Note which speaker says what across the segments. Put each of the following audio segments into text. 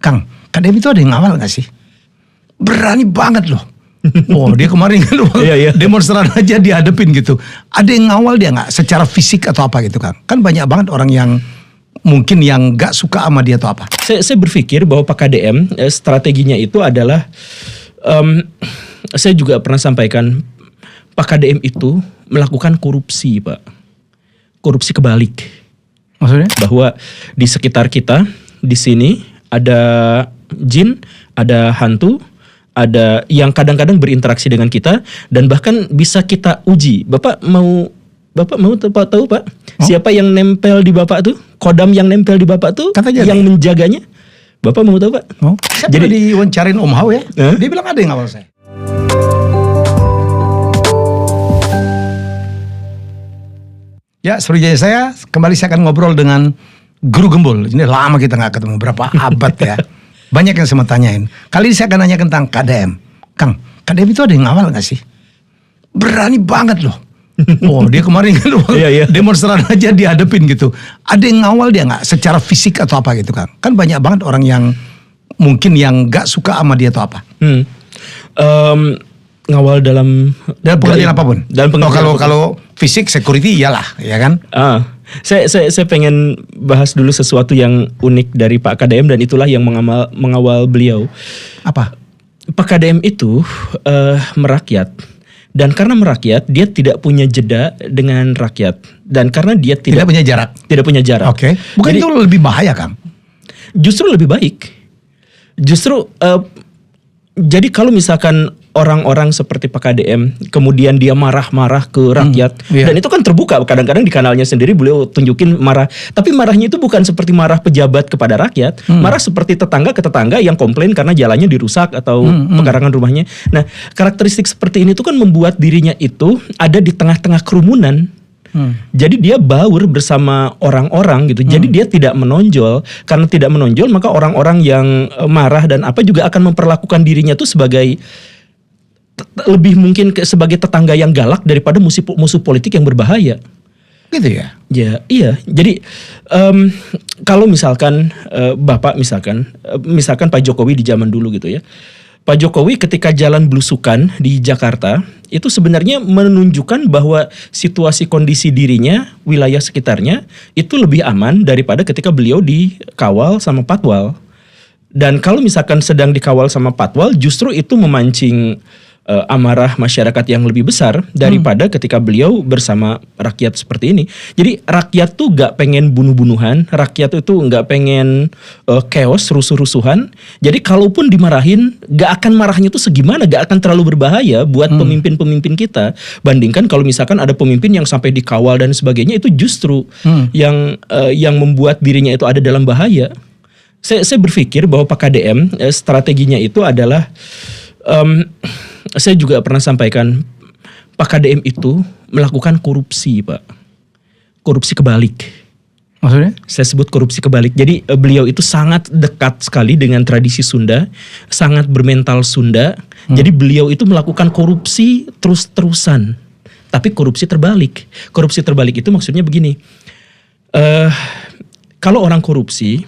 Speaker 1: Kang, KDM itu ada yang ngawal gak sih? Berani banget loh. Oh, dia kemarin kan demonstran aja dihadepin gitu. Ada yang ngawal dia gak? Secara fisik atau apa gitu, Kang? Kan banyak banget orang yang mungkin yang gak suka sama dia atau apa.
Speaker 2: Saya berpikir bahwa Pak KDM strateginya itu adalah, saya juga pernah sampaikan, Pak KDM itu melakukan korupsi, Pak. Korupsi kebalik.
Speaker 1: Maksudnya?
Speaker 2: Bahwa di sekitar kita, di sini ada jin, ada hantu, ada yang kadang-kadang berinteraksi dengan kita dan bahkan bisa kita uji. Bapak mau tahu Pak? Siapa yang nempel di Bapak tuh? Kodam yang nempel di Bapak tuh? Yang menjaganya? Bapak mau tahu Pak?
Speaker 1: Saya pernah diwawancarin Om Hao ya. Dia bilang ada yang ngawal saya. Ya, seperti saya kembali saya akan ngobrol dengan Guru Gembul. Ini lama kita nggak ketemu, berapa abad ya. Banyak yang saya mau tanyain. Kali ini saya akan nanya tentang KDM. Kang, KDM itu ada yang ngawal gak sih? Berani banget loh. Oh, dia kemarin kan demonstran aja dihadepin gitu. Ada yang ngawal dia gak? Secara fisik atau apa gitu, Kang? Kan banyak banget orang yang mungkin yang gak suka sama dia atau apa.
Speaker 2: Ngawal dalam
Speaker 1: pengertian apapun. Kalau fisik security iyalah, ya kan?
Speaker 2: Saya pengen bahas dulu sesuatu yang unik dari Pak KDM dan itulah yang mengawal beliau.
Speaker 1: Apa?
Speaker 2: Pak KDM itu merakyat dan karena merakyat dia tidak punya jeda dengan rakyat dan karena dia tidak
Speaker 1: punya jarak.
Speaker 2: Tidak punya jarak.
Speaker 1: Oke. Bukan jadi, itu lebih bahaya, Kang?
Speaker 2: Justru lebih baik. Justru jadi kalau misalkan orang-orang seperti Pak KDM kemudian dia marah-marah ke rakyat dan itu kan terbuka kadang-kadang di kanalnya sendiri beliau tunjukin marah, tapi marahnya itu bukan seperti marah pejabat kepada rakyat, marah seperti tetangga ke tetangga yang komplain karena jalannya dirusak atau pekarangan rumahnya. Nah, karakteristik seperti ini tuh kan membuat dirinya itu ada di tengah-tengah kerumunan. Jadi dia baur bersama orang-orang gitu. Jadi dia tidak menonjol. Karena tidak menonjol maka orang-orang yang marah dan apa juga akan memperlakukan dirinya tuh sebagai lebih mungkin sebagai tetangga yang galak daripada musuh politik yang berbahaya.
Speaker 1: Gitu ya?
Speaker 2: Ya, iya. Jadi kalau misalkan Bapak misalkan Pak Jokowi di zaman dulu gitu ya. Pak Jokowi ketika jalan belusukan di Jakarta itu sebenarnya menunjukkan bahwa situasi kondisi dirinya, wilayah sekitarnya itu lebih aman daripada ketika beliau dikawal sama Patwal. Dan kalau misalkan sedang dikawal sama Patwal justru itu memancing amarah masyarakat yang lebih besar daripada ketika beliau bersama rakyat seperti ini. Jadi rakyat tuh gak pengen bunuh-bunuhan, rakyat itu gak pengen chaos, rusuh-rusuhan. Jadi kalaupun dimarahin, gak akan marahnya tuh segimana, gak akan terlalu berbahaya buat pemimpin-pemimpin kita. Bandingkan kalau misalkan ada pemimpin yang sampai dikawal dan sebagainya, itu justru yang membuat dirinya itu ada dalam bahaya. Saya berpikir bahwa Pak KDM strateginya itu adalah saya juga pernah sampaikan Pak KDM itu melakukan korupsi, Pak. Korupsi kebalik.
Speaker 1: Maksudnya?
Speaker 2: Saya sebut korupsi kebalik. Jadi beliau itu sangat dekat sekali dengan tradisi Sunda, sangat bermental Sunda. Jadi beliau itu melakukan korupsi terus-terusan. Tapi korupsi terbalik. Korupsi terbalik itu maksudnya begini. Kalau orang korupsi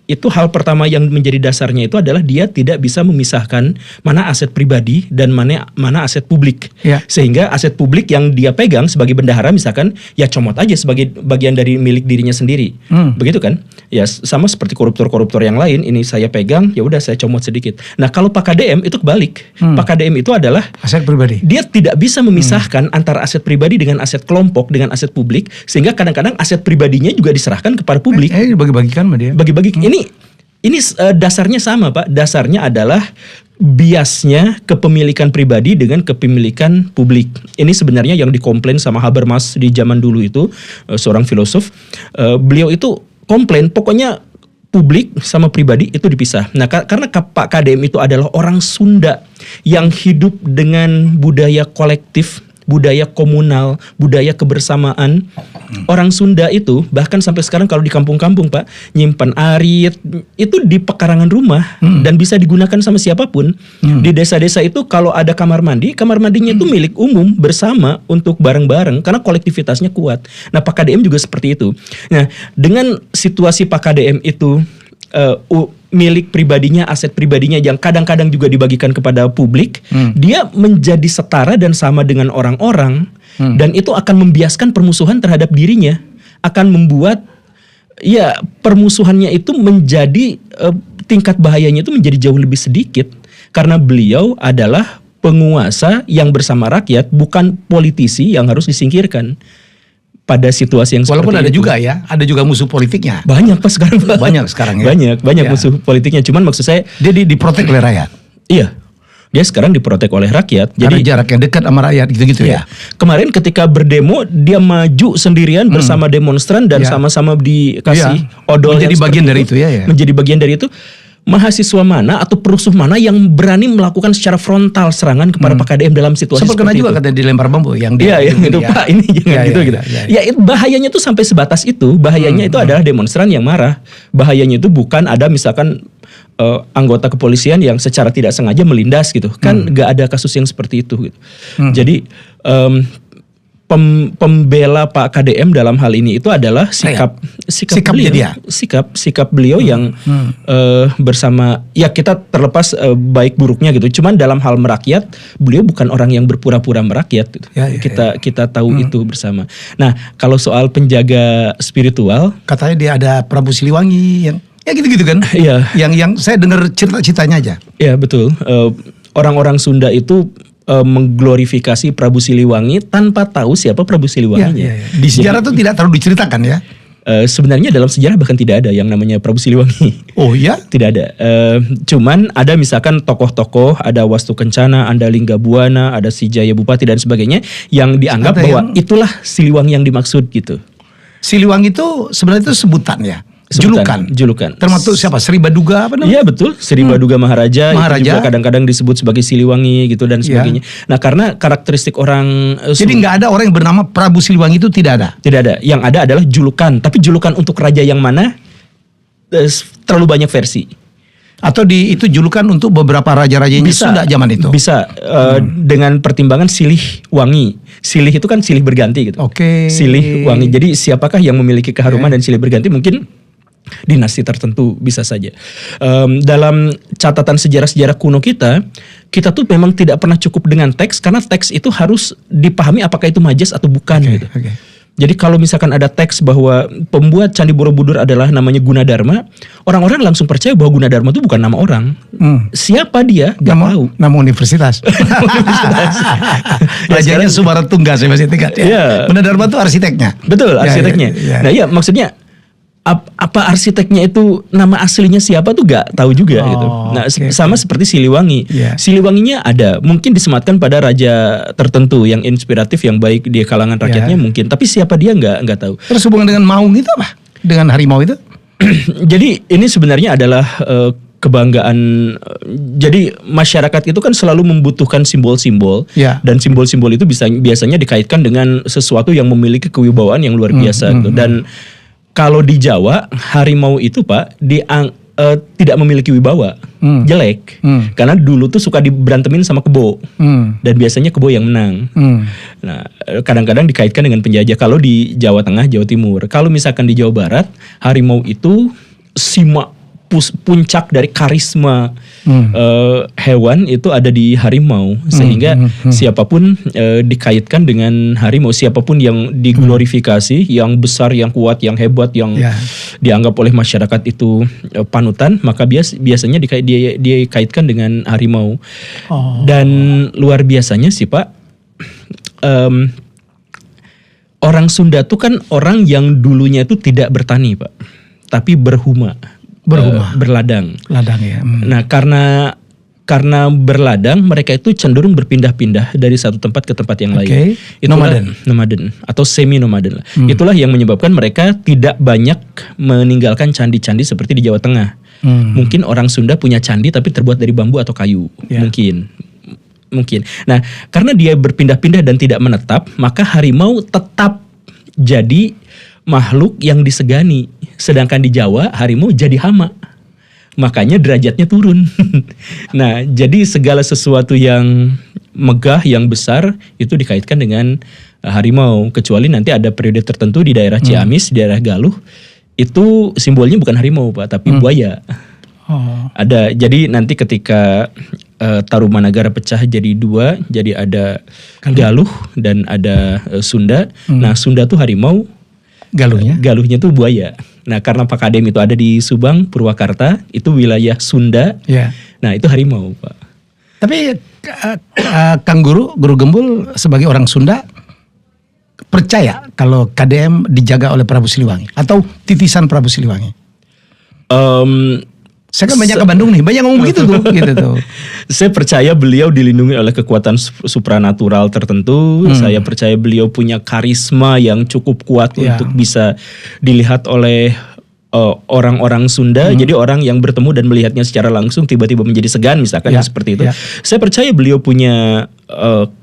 Speaker 2: itu hal pertama yang menjadi dasarnya itu adalah dia tidak bisa memisahkan mana aset pribadi dan mana aset publik. Ya. Sehingga aset publik yang dia pegang sebagai bendahara misalkan ya comot aja sebagai bagian dari milik dirinya sendiri. Begitu kan? Ya sama seperti koruptor-koruptor yang lain, ini saya pegang ya udah saya comot sedikit. Nah, kalau Pak KDM itu kebalik. Pak KDM itu adalah
Speaker 1: aset pribadi.
Speaker 2: Dia tidak bisa memisahkan antara aset pribadi dengan aset kelompok dengan aset publik sehingga kadang-kadang aset pribadinya juga diserahkan kepada publik.
Speaker 1: Bagi-bagikan sama dia.
Speaker 2: Bagi-bagi. Ini dasarnya sama, Pak. Dasarnya adalah biasnya kepemilikan pribadi dengan kepemilikan publik. Ini sebenarnya yang dikomplain sama Habermas di zaman dulu itu, seorang filosof. Beliau itu komplain, pokoknya publik sama pribadi itu dipisah. Nah, karena Pak KDM itu adalah orang Sunda yang hidup dengan budaya kolektif, budaya komunal, budaya kebersamaan. Orang Sunda itu bahkan sampai sekarang kalau di kampung-kampung, Pak, nyimpan arit itu di pekarangan rumah dan bisa digunakan sama siapapun. Di desa-desa itu kalau ada kamar mandinya itu milik umum bersama untuk bareng-bareng karena kolektivitasnya kuat. Nah, Pak KDM juga seperti itu. Nah, dengan situasi Pak KDM itu milik pribadinya, aset pribadinya yang kadang-kadang juga dibagikan kepada publik, dia menjadi setara dan sama dengan orang-orang, dan itu akan membiaskan permusuhan terhadap dirinya, akan membuat ya permusuhannya itu menjadi tingkat bahayanya itu menjadi jauh lebih sedikit, karena beliau adalah penguasa yang bersama rakyat, bukan politisi yang harus disingkirkan. Pada situasi yang
Speaker 1: Walaupun
Speaker 2: seperti
Speaker 1: ada
Speaker 2: itu.
Speaker 1: juga ya, ada juga musuh politiknya.
Speaker 2: Banyak Pak sekarang Pak.
Speaker 1: Banyak sekarang ya.
Speaker 2: Banyak
Speaker 1: Ya.
Speaker 2: musuh politiknya. Cuman maksud saya,
Speaker 1: Dia diprotek oleh rakyat.
Speaker 2: iya, dia sekarang diprotek oleh rakyat.
Speaker 1: Karena
Speaker 2: Jadi
Speaker 1: jarak yang dekat sama rakyat gitu-gitu ya.
Speaker 2: kemarin ketika berdemo dia maju sendirian bersama demonstran dan
Speaker 1: Ya.
Speaker 2: sama-sama dikasih odol
Speaker 1: Menjadi
Speaker 2: yang
Speaker 1: bagian
Speaker 2: seperti
Speaker 1: dari itu ya.
Speaker 2: Menjadi bagian dari itu. Mahasiswa mana atau perusuh mana yang berani melakukan secara frontal serangan kepada Pak KDM dalam situasi
Speaker 1: Sempat kena
Speaker 2: seperti
Speaker 1: juga
Speaker 2: itu?
Speaker 1: katanya dilempar bambu yang
Speaker 2: Iya, yang itu
Speaker 1: ya.
Speaker 2: Pak, ini jangan
Speaker 1: Ya,
Speaker 2: gitu
Speaker 1: ya,
Speaker 2: gitu.
Speaker 1: ya,
Speaker 2: Ya, itu bahayanya tuh sampai sebatas itu. Bahayanya itu adalah demonstran yang marah. Bahayanya itu bukan ada misalkan anggota kepolisian yang secara tidak sengaja melindas gitu. Kan nggak ada kasus yang seperti itu gitu. Jadi pembela Pak KDM dalam hal ini itu adalah sikap
Speaker 1: Sikapnya
Speaker 2: beliau,
Speaker 1: dia.
Speaker 2: sikap beliau yang bersama ya kita terlepas baik buruknya gitu. Cuman dalam hal merakyat beliau bukan orang yang berpura-pura merakyat gitu.
Speaker 1: Ya, ya,
Speaker 2: Kita tahu itu bersama. Nah, kalau soal penjaga spiritual,
Speaker 1: Katanya dia ada Prabu Siliwangi yang ya gitu-gitu kan.
Speaker 2: iya.
Speaker 1: Yang saya dengar cerita-ceritanya aja.
Speaker 2: Ya betul. Orang-orang Sunda itu mengglorifikasi Prabu Siliwangi tanpa tahu siapa Prabu Siliwanginya.
Speaker 1: Di sejarah tuh tidak terlalu diceritakan ya.
Speaker 2: Sebenarnya dalam sejarah bahkan tidak ada yang namanya Prabu Siliwangi.
Speaker 1: Oh ya?
Speaker 2: Tidak ada. Cuman ada misalkan tokoh-tokoh, ada Wastu Kencana, ada Linggabuana, ada Si Jaya Bupati dan sebagainya yang dianggap
Speaker 1: Ada
Speaker 2: bahwa
Speaker 1: yang-
Speaker 2: itulah Siliwangi yang dimaksud gitu.
Speaker 1: Siliwangi itu sebenarnya itu sebutan ya.
Speaker 2: Julukan.
Speaker 1: Termasuk siapa? Sri Baduga apa namanya?
Speaker 2: Iya betul, Sri Baduga Maharaja, itu
Speaker 1: Maharaja.
Speaker 2: juga kadang-kadang disebut sebagai Siliwangi gitu dan sebagainya. Nah karena karakteristik orang
Speaker 1: Jadi nggak ada orang yang bernama Prabu Siliwangi itu tidak ada.
Speaker 2: tidak ada. Yang ada adalah julukan. Tapi julukan untuk raja yang mana terlalu banyak versi.
Speaker 1: Atau itu julukan untuk beberapa raja-raja yang Sunda zaman itu.
Speaker 2: Bisa dengan pertimbangan silih wangi. Silih itu kan silih berganti gitu.
Speaker 1: Oke.
Speaker 2: Silih wangi. Jadi siapakah yang memiliki keharuman dan silih berganti mungkin dinasti tertentu bisa saja. Dalam catatan sejarah-sejarah kuno kita tuh memang tidak pernah cukup dengan teks karena teks itu harus dipahami apakah itu majas atau bukan gitu.
Speaker 1: Oke.
Speaker 2: Jadi kalau misalkan ada teks bahwa pembuat Candi Borobudur adalah namanya Gunadarma, orang-orang langsung percaya bahwa Gunadarma itu bukan nama orang. Siapa dia? Gak tahu.
Speaker 1: Nama universitas. Rajanya Subaratungga saya masih ingat ya.
Speaker 2: Iya.
Speaker 1: Gunadarma itu arsiteknya.
Speaker 2: Betul,
Speaker 1: Ya,
Speaker 2: arsiteknya.
Speaker 1: ya.
Speaker 2: Nah iya maksudnya apa arsiteknya itu nama aslinya siapa tuh gak tahu juga
Speaker 1: Oh,
Speaker 2: gitu. Nah
Speaker 1: oke,
Speaker 2: sama seperti Siliwangi.
Speaker 1: Iya.
Speaker 2: Siliwanginya ada, mungkin disematkan pada raja tertentu yang inspiratif yang baik di kalangan rakyatnya
Speaker 1: Iya.
Speaker 2: mungkin. Tapi siapa dia nggak tahu.
Speaker 1: Terus hubungan dengan Maung itu apa? Dengan harimau itu?
Speaker 2: Jadi ini sebenarnya adalah kebanggaan. Jadi masyarakat itu kan selalu membutuhkan simbol-simbol
Speaker 1: Ya.
Speaker 2: dan simbol-simbol itu biasanya dikaitkan dengan sesuatu yang memiliki kewibawaan yang luar biasa gitu. Dan kalau di Jawa harimau itu Pak tidak memiliki wibawa, jelek. Karena dulu tuh suka diberantemin sama kebo. Dan biasanya kebo yang menang. Nah, kadang-kadang dikaitkan dengan penjajah kalau di Jawa Tengah, Jawa Timur. Kalau misalkan di Jawa Barat, harimau itu puncak dari karisma hewan itu ada di harimau, sehingga siapapun dikaitkan dengan harimau, siapapun yang diglorifikasi, yang besar, yang kuat, yang hebat, yang dianggap oleh masyarakat itu panutan, maka biasanya dikaitkan dengan harimau. Dan luar biasanya sih Pak, orang Sunda tuh kan orang yang dulunya itu tidak bertani Pak, tapi berladang.
Speaker 1: Ladang ya.
Speaker 2: Nah karena berladang mereka itu cenderung berpindah-pindah dari satu tempat ke tempat yang lain. Nomaden atau semi nomaden lah. Itulah yang menyebabkan mereka tidak banyak meninggalkan candi-candi seperti di Jawa Tengah. Mungkin orang Sunda punya candi tapi terbuat dari bambu atau kayu. Mungkin. Nah karena dia berpindah-pindah dan tidak menetap, maka harimau tetap jadi makhluk yang disegani. Sedangkan di Jawa harimau jadi hama. Makanya derajatnya turun. Nah, jadi segala sesuatu yang megah, yang besar itu dikaitkan dengan harimau. Kecuali nanti ada periode tertentu di daerah Ciamis, di daerah Galuh, itu simbolnya bukan harimau Pak, tapi buaya.
Speaker 1: Oh.
Speaker 2: Ada, jadi nanti ketika Tarumanagara pecah jadi dua, jadi ada Galuh dan ada Sunda. Nah Sunda tuh harimau, Galuhnya tuh buaya. Nah karena Pak Kadem itu ada di Subang, Purwakarta, itu wilayah Sunda.
Speaker 1: Ya.
Speaker 2: Nah itu harimau Pak.
Speaker 1: Tapi Kang Guru Gembul sebagai orang Sunda percaya kalau KDM dijaga oleh Prabu Siliwangi atau titisan Prabu Siliwangi? Saya kan banyak ke Bandung nih, banyak ngomong gitu tuh.
Speaker 2: Saya percaya beliau dilindungi oleh kekuatan supranatural tertentu. Saya percaya beliau punya karisma yang cukup kuat untuk bisa dilihat oleh orang-orang Sunda. Jadi orang yang bertemu dan melihatnya secara langsung tiba-tiba menjadi segan misalkan seperti itu. Saya percaya beliau punya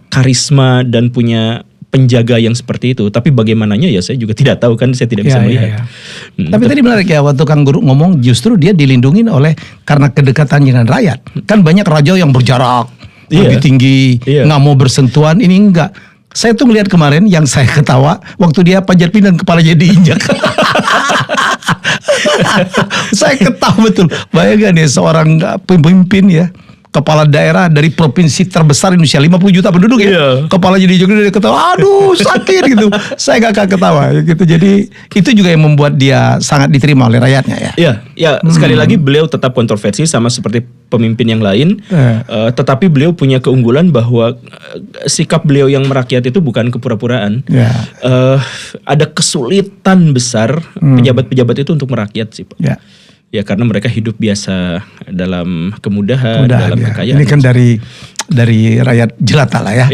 Speaker 2: karisma dan punya penjaga yang seperti itu. Tapi bagaimananya ya saya juga tidak tahu kan, saya tidak bisa melihat.
Speaker 1: Tapi tadi menarik ya waktu Kang Guru ngomong justru dia dilindungi oleh karena kedekatannya dengan rakyat. Kan banyak raja yang berjarak lebih tinggi, nggak mau bersentuhan, ini enggak. Saya tuh melihat kemarin yang saya ketawa waktu dia panjat pinang kepalanya diinjak. Saya ketawa betul. Bayangkan ya seorang pemimpin ya, kepala daerah dari provinsi terbesar Indonesia 50 juta penduduk ya. Kepala jadi dia ketawa, aduh sakit gitu. Saya gak ketawa gitu. Jadi itu juga yang membuat dia sangat diterima oleh rakyatnya ya.
Speaker 2: Ya, sekali lagi beliau tetap kontroversi sama seperti pemimpin yang lain. Tetapi beliau punya keunggulan bahwa sikap beliau yang merakyat itu bukan kepura-puraan. Ada kesulitan besar pejabat-pejabat itu untuk merakyat sih Pak. Ya karena mereka hidup biasa dalam kemudahan dalam kekayaan.
Speaker 1: Ini kan dari rakyat jelata lah ya.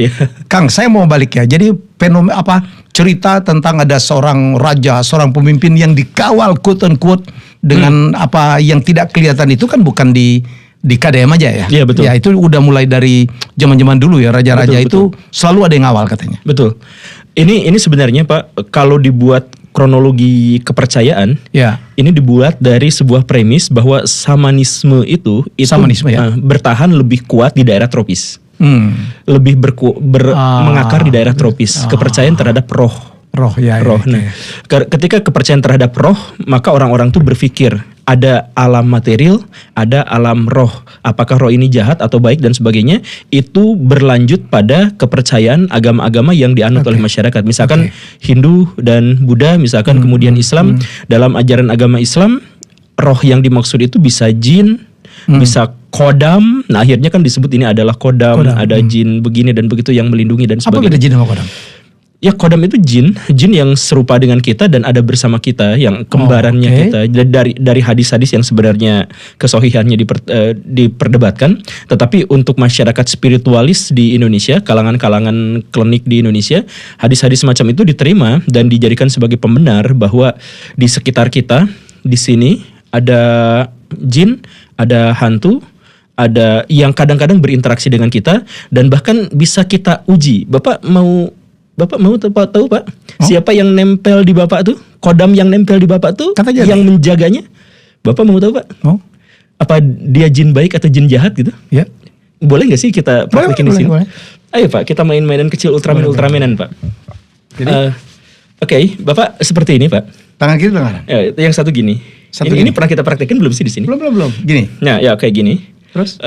Speaker 1: Kang, saya mau balik ya. Jadi cerita tentang ada seorang raja, seorang pemimpin yang dikawal quote unquote dengan apa yang tidak kelihatan itu kan bukan di KDM aja ya.
Speaker 2: Iya betul.
Speaker 1: Ya itu udah mulai dari zaman-zaman dulu ya, raja-raja itu selalu ada yang ngawal katanya.
Speaker 2: Betul. Ini sebenarnya Pak, kalau dibuat kronologi kepercayaan, ini dibuat dari sebuah premis bahwa samanisme itu bertahan lebih kuat di daerah tropis, lebih mengakar di daerah tropis, kepercayaan terhadap roh. Nah, ketika kepercayaan terhadap roh, maka orang-orang tuh berpikir ada alam material, ada alam roh. Apakah roh ini jahat atau baik dan sebagainya? Itu berlanjut pada kepercayaan agama-agama yang dianut oleh masyarakat. Misalkan Hindu dan Buddha, misalkan kemudian Islam. Dalam ajaran agama Islam, roh yang dimaksud itu bisa jin, bisa kodam. Nah akhirnya kan disebut ini adalah kodam. Ada jin begini dan begitu yang melindungi dan sebagainya.
Speaker 1: Apa beda jin sama kodam?
Speaker 2: Ya kodam itu jin yang serupa dengan kita dan ada bersama kita, yang kembarannya kita. Dari hadis-hadis yang sebenarnya kesohihannya diperdebatkan, tetapi untuk masyarakat spiritualis di Indonesia, kalangan-kalangan klinik di Indonesia, hadis-hadis semacam itu diterima dan dijadikan sebagai pembenar bahwa di sekitar kita di sini ada jin, ada hantu, ada yang kadang-kadang berinteraksi dengan kita dan bahkan bisa kita uji. Bapak mau tahu Pak? Siapa yang nempel di Bapak tuh? Kodam yang nempel di Bapak tuh? Yang menjaganya? Bapak mau tahu Pak? Apa dia jin baik atau jin jahat gitu?
Speaker 1: Ya.
Speaker 2: Boleh gak sih kita praktekin di sini?
Speaker 1: Boleh.
Speaker 2: Ayo Pak, kita main-mainan kecil Ultramanan Pak. Oke, Bapak seperti ini Pak.
Speaker 1: Tangan kiri tangan kanan.
Speaker 2: Yang satu gini. Ini pernah kita praktekin belum sih di sini?
Speaker 1: Belum. Gini.
Speaker 2: Nah, ya kayak gini.
Speaker 1: Terus?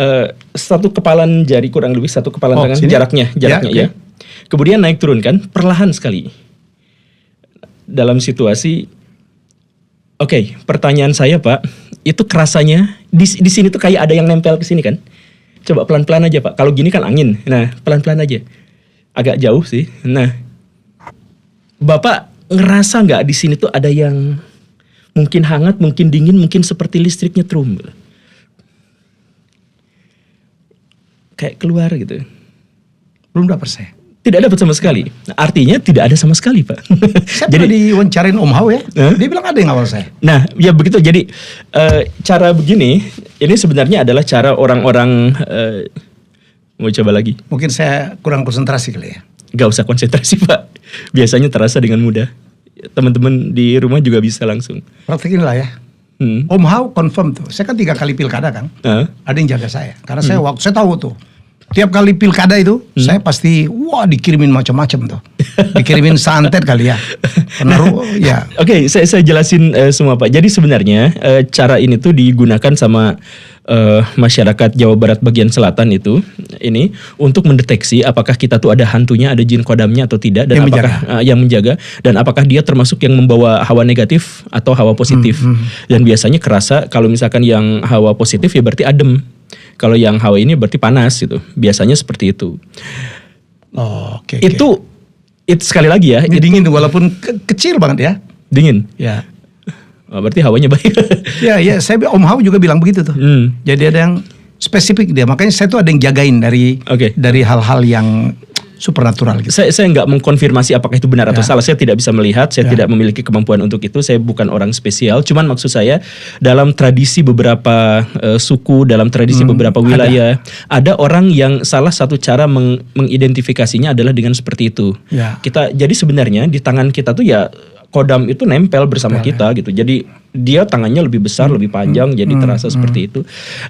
Speaker 2: Satu kepalan jari kurang lebih satu kepalan tangan sini? jaraknya ya. Kemudian naik turun kan, perlahan sekali. Dalam situasi, pertanyaan saya Pak, itu kerasanya di sini tuh kayak ada yang nempel ke sini kan? Coba pelan-pelan aja Pak. Kalau gini kan angin, nah pelan-pelan aja. Agak jauh sih. Nah, Bapak ngerasa nggak di sini tuh ada yang mungkin hangat, mungkin dingin, mungkin seperti listrik nyetrum, kayak keluar gitu?
Speaker 1: Belum dapat saya.
Speaker 2: Tidak dapat sama sekali. Nah, artinya tidak ada sama sekali Pak.
Speaker 1: Saya pernah diwawancarain Om Hao ya. Dia bilang ada yang ngawal saya.
Speaker 2: Nah ya begitu. Jadi cara begini, ini sebenarnya adalah cara orang-orang. Mau coba lagi.
Speaker 1: Mungkin saya kurang konsentrasi kali ya.
Speaker 2: Gak usah konsentrasi Pak. Biasanya terasa dengan mudah. Teman-teman di rumah juga bisa langsung.
Speaker 1: Praktekin lah ya. Om Hao confirm tuh. Saya kan 3 kali pilkada kan. Ada yang jaga saya. Karena saya tahu tuh. Tiap kali pilkada itu saya pasti dikirimin macam-macam tuh. Dikirimin santet kali ya. Penaruh ya.
Speaker 2: Oke, saya jelasin semua Pak. Jadi sebenarnya cara ini tuh digunakan sama masyarakat Jawa Barat bagian selatan itu ini untuk mendeteksi apakah kita tuh ada hantunya, ada jin kodamnya atau tidak, dan
Speaker 1: Yang
Speaker 2: apakah yang menjaga, dan apakah dia termasuk yang membawa hawa negatif atau hawa positif. Dan biasanya kerasa kalau misalkan yang hawa positif ya berarti adem. Kalau yang hawa ini berarti panas gitu. Biasanya seperti itu.
Speaker 1: Oh, oke.
Speaker 2: Itu sekali lagi ya,
Speaker 1: Ini
Speaker 2: itu
Speaker 1: dingin walaupun kecil banget ya.
Speaker 2: dingin.
Speaker 1: Ya.
Speaker 2: Oh, berarti hawanya baik.
Speaker 1: Ya, Om Hao juga bilang begitu tuh. Jadi ada yang spesifik dia. Makanya saya tuh ada yang jagain dari
Speaker 2: Oke.
Speaker 1: dari hal-hal yang supernatural gitu.
Speaker 2: Saya nggak mengkonfirmasi apakah itu benar atau salah. Saya tidak bisa melihat. Saya tidak memiliki kemampuan untuk itu. Saya bukan orang spesial. Cuman maksud saya dalam tradisi beberapa suku, dalam tradisi beberapa wilayah, ada orang yang salah satu cara mengidentifikasinya adalah dengan seperti itu.
Speaker 1: Ya.
Speaker 2: Jadi sebenarnya di tangan kita tuh ya kodam itu nempel bersama kita gitu. Jadi dia tangannya lebih besar, lebih panjang, jadi terasa seperti itu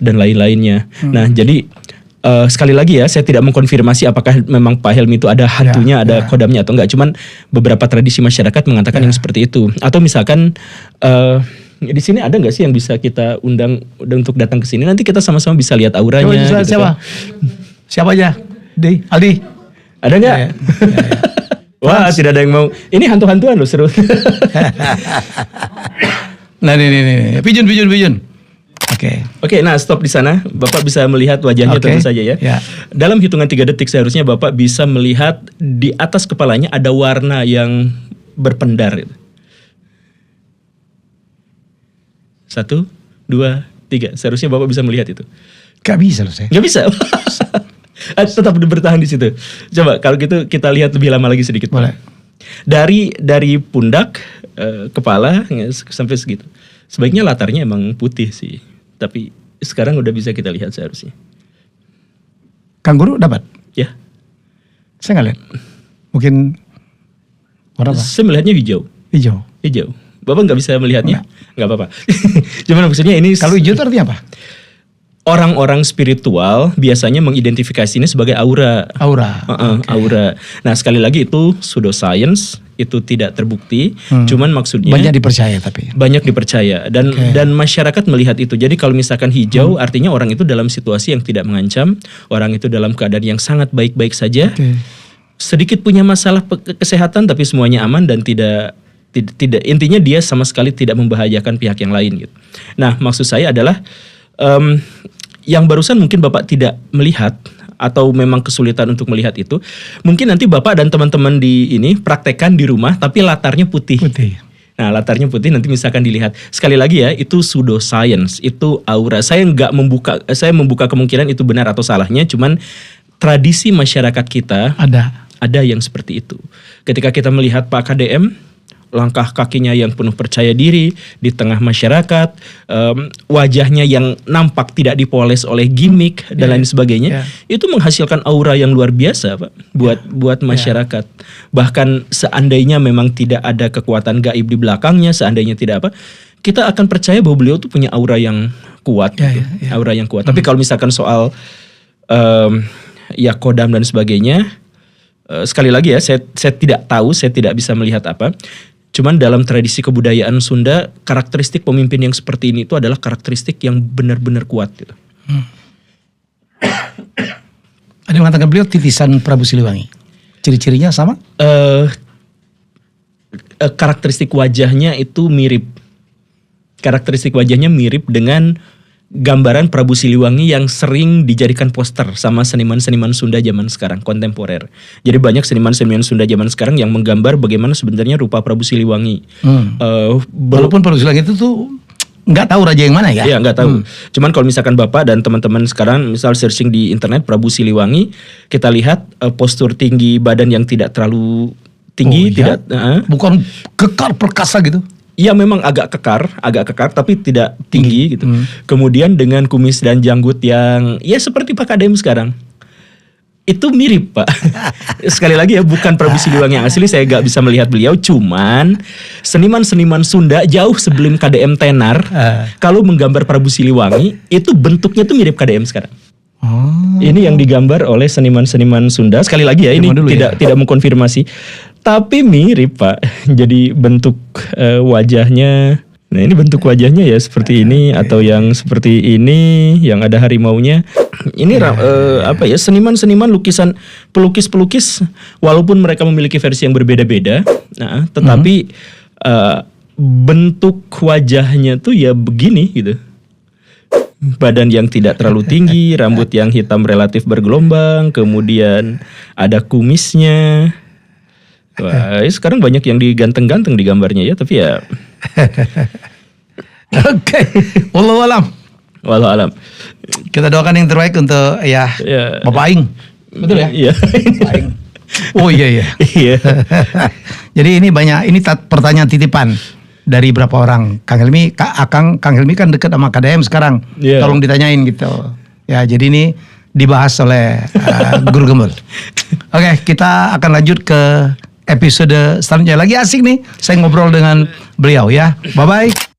Speaker 2: dan lain-lainnya. Nah, jadi sekali lagi ya, saya tidak mengkonfirmasi apakah memang Pak Helmi itu ada hantunya, ada kodamnya atau enggak. Cuman beberapa tradisi masyarakat mengatakan yang seperti itu. Atau misalkan di sini ada nggak sih yang bisa kita undang untuk datang ke sini? Nanti kita sama-sama bisa lihat auranya.
Speaker 1: Coba,
Speaker 2: gitu
Speaker 1: siapa?
Speaker 2: kan.
Speaker 1: Siapa aja? Aldi.
Speaker 2: Ada nggak? Wah, tidak ada yang mau. Ini hantu-hantuan loh, seru.
Speaker 1: Nah, nih. Pijun. Oke.
Speaker 2: Nah stop di sana. Bapak bisa melihat wajahnya tentu saja ya. Dalam hitungan 3 detik seharusnya Bapak bisa melihat di atas kepalanya ada warna yang berpendar. 1, 2, 3. Seharusnya Bapak bisa melihat itu.
Speaker 1: Gak bisa loh saya.
Speaker 2: Gak bisa. Tetap bertahan di situ. Coba kalau gitu kita lihat lebih lama lagi sedikit.
Speaker 1: Boleh.
Speaker 2: Dari pundak, kepala sampai segitu. Sebaiknya latarnya emang putih sih. Tapi sekarang udah bisa kita lihat seharusnya.
Speaker 1: Kang Guru dapat?
Speaker 2: Ya.
Speaker 1: Saya nggak lihat. Mungkin warna apa?
Speaker 2: Saya melihatnya hijau. Hijau. Bapak nggak bisa melihatnya? Nggak apa-apa. Cuman maksudnya ini
Speaker 1: Kalau hijau itu artinya apa?
Speaker 2: orang-orang spiritual biasanya mengidentifikasi ini sebagai aura. Aura. Nah sekali lagi itu pseudoscience, itu tidak terbukti. Cuman maksudnya
Speaker 1: banyak dipercaya tapi.
Speaker 2: Banyak dipercaya dan masyarakat melihat itu. Jadi kalau misalkan hijau artinya orang itu dalam situasi yang tidak mengancam, orang itu dalam keadaan yang sangat baik-baik saja. Sedikit punya masalah kesehatan tapi semuanya aman dan tidak intinya dia sama sekali tidak membahayakan pihak yang lain gitu. Nah maksud saya adalah yang barusan mungkin Bapak tidak melihat atau memang kesulitan untuk melihat itu, mungkin nanti Bapak dan teman-teman di ini praktekkan di rumah tapi latarnya putih. Nah latarnya putih nanti misalkan dilihat. Sekali lagi ya, itu pseudoscience, itu aura. Saya membuka kemungkinan itu benar atau salahnya, cuman tradisi masyarakat kita ada yang seperti itu. Ketika kita melihat Pak KDM, langkah kakinya yang penuh percaya diri di tengah masyarakat, wajahnya yang nampak tidak dipoles oleh gimmick dan lain sebagainya, itu menghasilkan aura yang luar biasa Pak buat masyarakat. Bahkan seandainya memang tidak ada kekuatan gaib di belakangnya, seandainya tidak apa, kita akan percaya bahwa beliau tuh punya aura yang kuat, aura yang kuat. Tapi kalau misalkan soal ya kodam dan sebagainya, sekali lagi ya, saya tidak tahu, saya tidak bisa melihat apa. Cuman dalam tradisi kebudayaan Sunda, karakteristik pemimpin yang seperti ini itu adalah karakteristik yang benar-benar kuat gitu.
Speaker 1: Ada yang mengatakan beliau titisan Prabu Siliwangi. Ciri-cirinya sama?
Speaker 2: Karakteristik wajahnya itu mirip. Karakteristik wajahnya mirip dengan gambaran Prabu Siliwangi yang sering dijadikan poster sama seniman-seniman Sunda zaman sekarang, kontemporer. Jadi banyak seniman-seniman Sunda zaman sekarang yang menggambar bagaimana sebenarnya rupa Prabu Siliwangi.
Speaker 1: Walaupun Prabu Siliwangi itu tuh nggak tahu raja yang mana ya?
Speaker 2: Iya nggak tahu. Cuman kalau misalkan Bapak dan teman-teman sekarang misal searching di internet Prabu Siliwangi, kita lihat postur tinggi badan yang tidak terlalu tinggi,
Speaker 1: bukan kekar perkasa gitu.
Speaker 2: Iya memang agak kekar tapi tidak tinggi gitu. Kemudian dengan kumis dan janggut yang ya seperti Pak KDM sekarang. Itu mirip Pak. Sekali lagi ya, bukan Prabu Siliwangi yang asli, saya gak bisa melihat beliau. Cuman seniman-seniman Sunda jauh sebelum KDM tenar, kalau menggambar Prabu Siliwangi itu bentuknya tuh mirip KDM sekarang. Ini yang digambar oleh seniman-seniman Sunda. Sekali lagi ya, ini
Speaker 1: Zaman dulu
Speaker 2: tidak mengkonfirmasi. Tapi mirip Pak. Jadi bentuk wajahnya. Nah ini bentuk wajahnya ya seperti ini atau yang seperti ini yang ada harimaunya. Ini apa ya, seniman-seniman lukisan pelukis-pelukis walaupun mereka memiliki versi yang berbeda-beda, nah tetapi bentuk wajahnya tuh ya begini gitu. Badan yang tidak terlalu tinggi, rambut yang hitam relatif bergelombang, kemudian ada kumisnya. Wah, sekarang banyak yang diganteng-ganteng di gambarnya ya, tapi ya
Speaker 1: Oke, wallahu alam.
Speaker 2: walau alam.
Speaker 1: Kita doakan yang terbaik untuk ya Bapak Aing. Betul ya?
Speaker 2: Iya.
Speaker 1: Bapak Aing. Oh iya iya.
Speaker 2: Iya.
Speaker 1: Jadi ini banyak, ini pertanyaan titipan dari berapa orang. Kang Helmi, Kang Helmi kan dekat sama KDM sekarang.
Speaker 2: Iya.
Speaker 1: Tolong ditanyain gitu. Ya, jadi ini dibahas oleh Guru Gembul. Oke, kita akan lanjut ke episode selanjutnya. Lagi asik nih saya ngobrol dengan beliau ya. Bye bye.